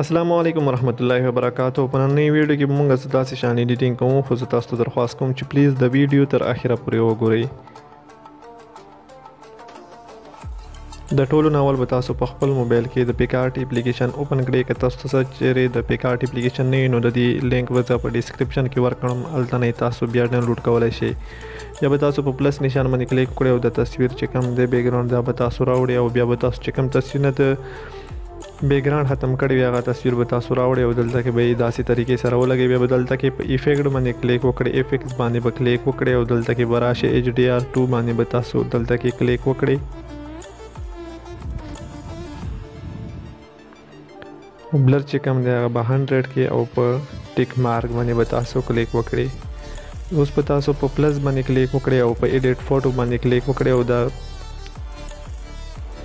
السلام علیکم ورحمت الله وبرکاتہ. په نننۍ ویډیو کې موږ څه داسې شان ایډیټینګ کوو، خو زه تاسو ته درخواست کوم چې پلیز د ویډیو تر اخره پورې وګورئ. د ټولو نه اول به تاسو په خپل موبایل کې د پیکارټ اپلیکیشن اوپن کړئ. که تاسو ته چیرې د پیکارټ اپلیکیشن نه وي نو د دې لینک به زه په ډسکرپشن کې ورکړم، هلته نه تاسو بیا ډاونلوډ کولی شئ. یا به تاسو په پلس نشان باندې کلیک وکړئ او د تصویر چې کوم دی بیکګراوند دا به تاسو راوړئ، او بیا به تاسو چې کوم تصویر نه د بیکګراوند ختم کړی وي هغه تصویر به تاسو راوړئ او دلته کې به یې داسې طریقې سره ولګوئ. بیا به دلته کې په ایفیکټ باندې کلیک وکړئ، ایفیکټس باندې به کلیک وکړئ او دلته کې به راشئ HDR2 باندې به تاسو دلته کې کلیک وکړئ. بلر چې کوم دی هغه به 100 کې او په ټیک مارک باندې به تاسو کلیک وکړئ. اوس په تاسو په پلس باندې کلیک وکړئ او په ایډیټ فوټو باندې کلیک وکړئ او دا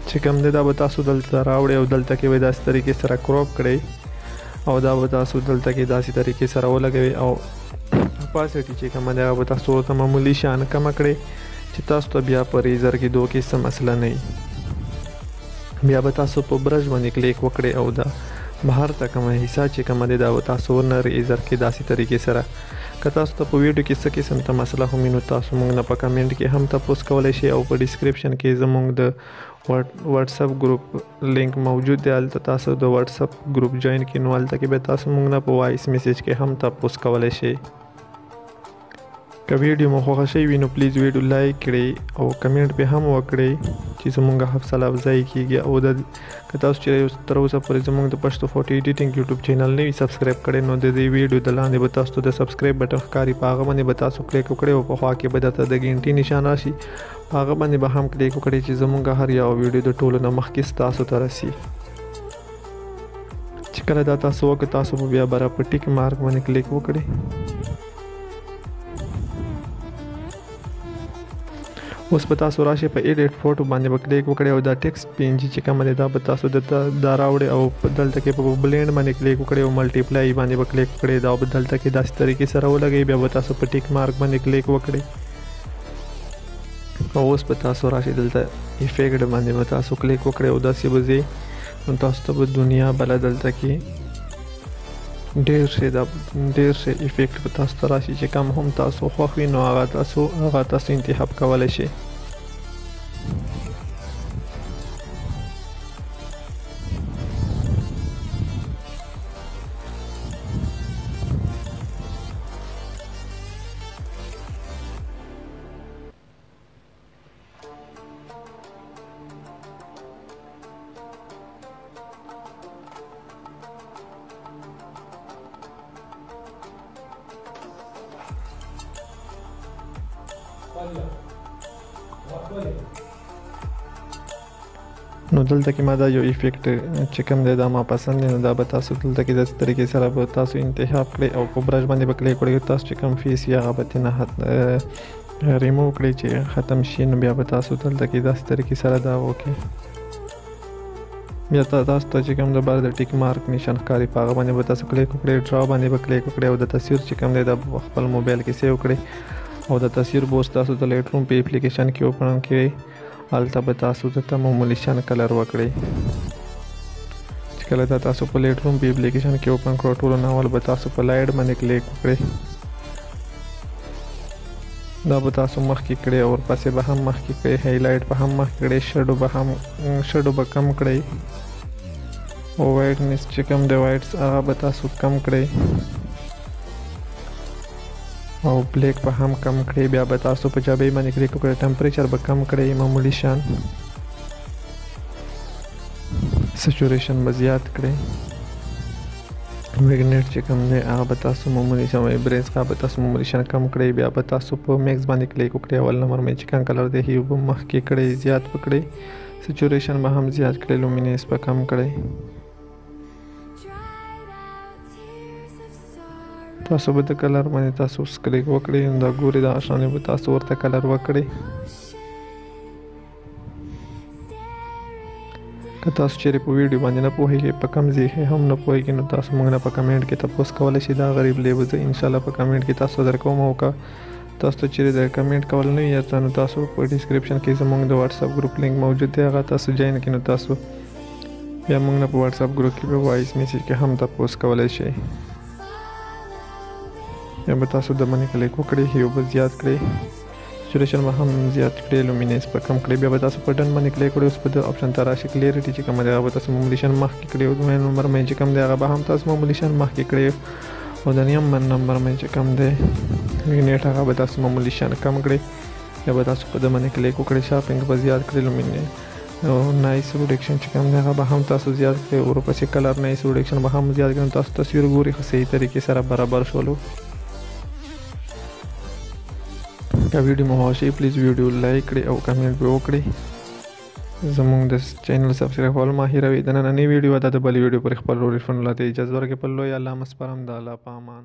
چې کوم دی دا به تاسو دلته راوړئ او دلته کې به داسې طریقې سره کراپ کړئ او دا به تاسو دلته کې داسې طریقې سره ولګوئ او اپاسټي چې کومه دی هغه به تاسو ورته معمولي شان کمه کړئ چې تاسو ته بیا په ریزر کې دوه کې څه مسله نه وي. بیا به تاسو په برش باندې کلیک وکړئ او دا بهر ته کومه حصہ چې کومه دی دا به تاسو ورنه ریزر کې داسې طریقې سره. که تاسو ته په ویډیو کې څه قسم ته مسله هم وي نو تاسو موږ نه په کمنټ کې هم تپوس کولی شئ او په ډسکرپشن کې زموږ د واتساپ ګروپ لینک موجود دی، هلته تاسو د واتساپ ګروپ جوین کړئ نو هلته کې به تاسو موږ نه په وایس میسیج کې هم تپوس کولی شئ. که ویډیو مو خوښه شوی وي نو پلیز ویډیو لایک کړئ او کمنټ به هم وکړئ چې زموږ حوصله افزایي کیږي. او که تاسو چې تر اوسه پورې زموږ د پښتو فوټو ایډیټینګ یوټیوب چینل نه وي سبسکرایب کړی نو د دې ویډیو د لاندې به تاسو د سبسکرایب بټن ښکاري، په هغه باندې به تاسو کلیک وکړئ او په خوا کې به درته د ګنټې نشان راشي، په هغه باندې به هم کلیک وکړئ چې زموږ هر یو ویډیو د ټولو نه مخکې ستاسو ته رسي. چې کله دا تاسو وکړئ تاسو به بیا برابر په ټیک مارک باندې کلیک وکړئ. اوس به تاسو راشئ په ایډیټ فوټو باندې به کلیک وکړئ او دا ټیکسټ PNG چې کومه دی دا به تاسو دا راوړئ او دلته کې په بلینډ باندې کلیک وکړئ او ملټیپلای باندې به کلیک وکړئ، دا به دلته کې داسې طریقې سره ولګئ. بیا به تاسو په ټیک مارک باندې کلیک وکړئ او اوس به تاسو راشئ دلته ایفیکټ باندې به تاسو کلیک وکړئ او داسې به ځئ نو تاسو ته به دنیا بله دلته کې ډېر ښه ایفیکټ به تاسو ته راشي چې کوم هم تاسو خوښ وي نو هغه تاسو انتخاب کولی شئ. نو دلته کې ما دا یو ایفیکټ چې کوم دی دا ما پسند دی نو دا به تاسو دلته کې داسې طریقې سره به تاسو انتخاب کړئ او په برش باندې به کلیک وکړئ. تاسو چې کوم فیس وي هغه به ترېنه ریموو کړئ چې ختم شي نو بیا به تاسو دلته کې داسې طریقې سره دا وکړئ. بیا تاسو ته چې کوم د بار د ټیک مارک نشان ښکاري په هغه باندې به تاسو کلیک وکړئ، ډرا باندې به کلیک وکړئ او د تصویر چې کوم دی دا خپل موبایل کې سیو کړئ او د تصویر به اوس تاسو د لایټ روم په اپلیکیشن کې اوپن کړئ. هلته به تاسو دته معمولي شان کلر وکړئ. چې کله دا تاسو په لایټ روم په اپلیکیشن کې اوپن کړو ټولو نه اول به تاسو په لایټ باندې کلیک وکړئ، دا به تاسو مخکې کړئ او ورپسې به هم مخکې کړئ، هایلایټ به هم مخکې کړئ، شډو به کم کړئ او وایټنس چې کوم دی وایټس هغه به تاسو کم کړئ او بلیک به هم کم کړئ. بیا به تاسو په جابې باندې کلیک وکړئ، ټمپریچر به کم کړئ معمولي شان، سچوریشن به زیات کړئ، ویګنیټ چې کوم دی هغه به تاسو معمولي شان، وایبرنس هغه به تاسو معمولي شان کم کړئ. بیا به تاسو په میکس باندې کلیک وکړئ، اول نمبر مې چې کوم کلر دی هیو به مخکې کړئ زیات وکړئ، سچوریشن به هم زیات کړئ، لومینس به کم کړئ. تاسو به د کلر باندې تاسو اوس کلیک وکړئ نو دا ګورئ دا شانې به تاسو ورته کلر وکړئ. که تاسو چیرې په ویډیو باندې نه پوهیږئ په کوم ځای هم نه پوهیږئ نو تاسو موږ نه په کمنټ کې تپوس کولی شئ. دا غریب لیبل زه انشاءالله په کمنټ کې تاسو درکوم او که تاسو ته چیرې د کمنټ کول نه وي یارته نو تاسو په ډسکرپشن کې زموږ د واتساپ ګروپ لینک موجود دی هغه تاسو جوین کړئ نو تاسو بیا موږ نه په واتساپ ګروپ کې په وایس میسج کې هم تاسو کولای شئ. یا به تاسو د باندې کلیک وکړئ یو به زیات کړئ سچوریشن به هم زیات کړئ لومینس په کم کړئ. بیا به تاسو په ډن باندې کلیک کړئ. اوس په د اپشن ته راشي کلیریټي چې کومه دی هغه به تاسو معمولی شان مخکې کړئ او دویم نمبر باندې چې کوم دی هغه به هم تاسو معمولی شان مخکې کړئ او د نیم نمبر باندې چې کوم دی میګنیټ هغه به تاسو معمولی شان کم کړئ. یا به تاسو په د باندې کلیک وکړئ شاپینګ به زیات کړئ لومینس او نایس ریډکشن چې کوم دی هغه به هم تاسو زیات کړئ او ورپسې کلر نایس ریډکشن به هم زیات کړئ. تاسو تصویر ګوري خو صحیح طریقې سره برابر شولو. که ویډیو مو خوښ پلیز ویډیو لایک کړئ او کمنټ به وکړئ. زموږ د چینل سبسکرایب کول مه هیروئ. د نننۍ ویډیو دا د بلې ویډیو پر خپل ریفند لاته اجازه ورکړئ. په لوی الله مسپارم د الله په امان.